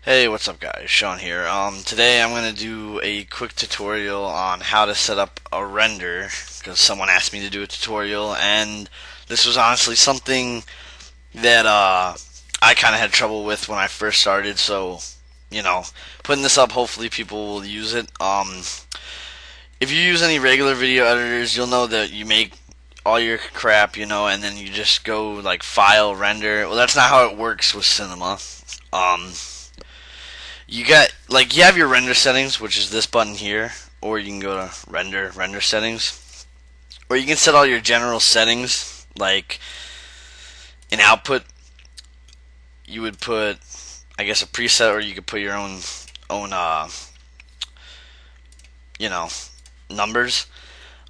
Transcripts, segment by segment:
Hey, what's up guys? Sean here. Today I'm going to do a quick tutorial on how to set up a render because someone asked me to do a tutorial, and this was honestly something that I kind of had trouble with when I first started, so putting this up, hopefully people will use it. If you use any regular video editors, you'll know that you make all your crap, and then you just go like file, render. Well, that's not how it works with Cinema. You have your render settings, which is this button here, or you can go to render settings, or you can set all your general settings. Like in output, you would put, I guess, a preset, or you could put your own numbers.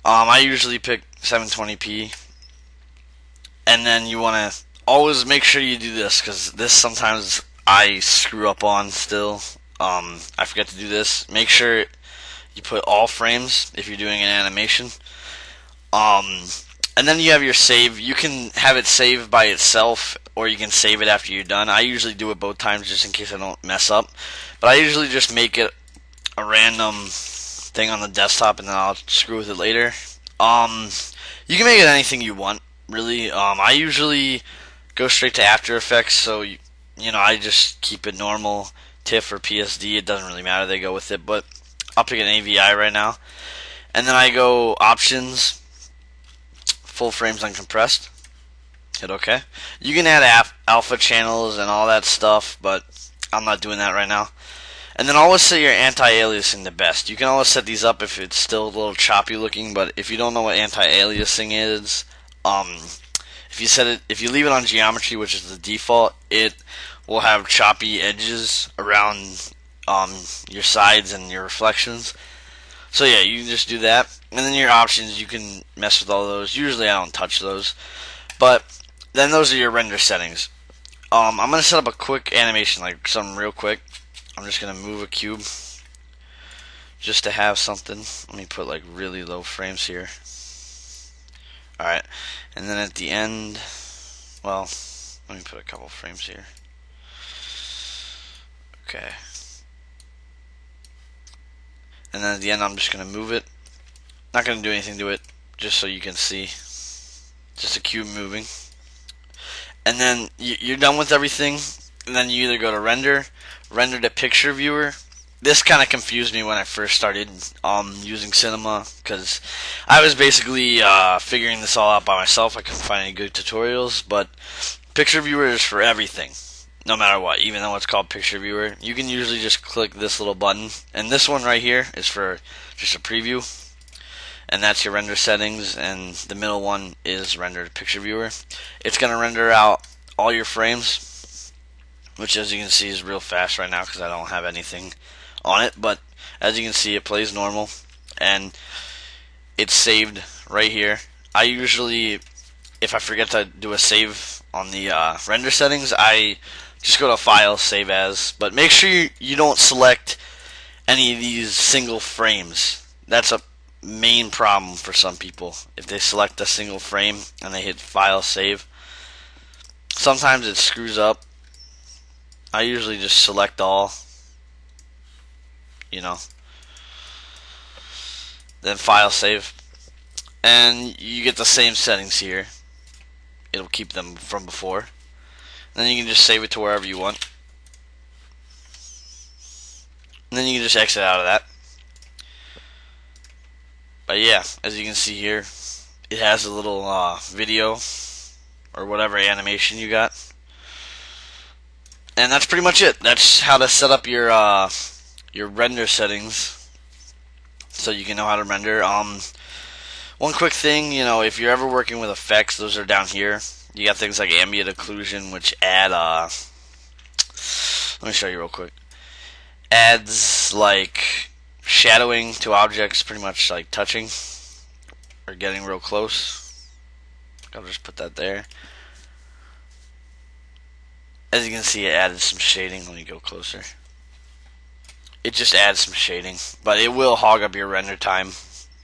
I usually pick 720p, and then you want to always make sure you do this, because this sometimes I screw up on still. I forget to do this. Make sure you put all frames if you're doing an animation. And then you have your save. You can have it saved by itself, or you can save it after you're done. I usually do it both times just in case I don't mess up. But I usually just make it a random thing on the desktop, and then I'll screw with it later. You can make it anything you want, really. I usually go straight to After Effects, so I just keep it normal, TIFF or PSD, it doesn't really matter, they go with it, but I'll pick an AVI right now. And then I go Options, Full Frames Uncompressed, hit OK. You can add alpha channels and all that stuff, but I'm not doing that right now. And then always set your anti-aliasing to best. You can always set these up if it's still a little choppy looking, but if you don't know what anti-aliasing is, if you leave it on geometry, which is the default, it will have choppy edges around your sides and your reflections. So yeah, you can just do that. And then your options, you can mess with all those. Usually I don't touch those. But then those are your render settings. I'm going to set up a quick animation, like something real quick. I'm just going to move a cube just to have something. Let me put like really low frames here. Alright, and then at the end, well, let me put a couple frames here. Okay. And then at the end, I'm just going to move it. Not going to do anything to it, just so you can see. Just a cube moving. And then you're done with everything, and then you either go to render to picture viewer. This kind of confused me when I first started using Cinema, because I was basically figuring this all out by myself. I couldn't find any good tutorials, but picture viewer is for everything, no matter what. Even though it's called picture viewer, you can usually just click this little button, and this one right here is for just a preview, and that's your render settings, and the middle one is render to picture viewer. It's going to render out all your frames, which as you can see is real fast right now because I don't have anything on it, but as you can see, it plays normal and it's saved right here. I usually, if I forget to do a save on the render settings, I just go to File, Save As, but make sure you don't select any of these single frames. That's a main problem for some people. If they select a single frame and they hit File, Save, sometimes it screws up. I usually just select all, then File, Save, and you get the same settings here. It'll keep them from before, and then you can just save it to wherever you want, and then you can just exit out of that. But yeah, as you can see here, it has a little video or whatever animation you got, and that's pretty much it. That's how to set up your render settings so you can know how to render. One quick thing, if you're ever working with effects, those are down here. You got things like ambient occlusion, which add let me show you real quick. Adds like shadowing to objects, pretty much like touching or getting real close. I'll just put that there. As you can see, it added some shading when you go closer. It just adds some shading, but it will hog up your render time,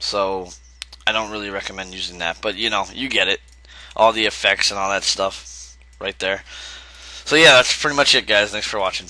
so I don't really recommend using that. But you get it, all the effects and all that stuff right there. So yeah, that's pretty much it, guys. Thanks for watching.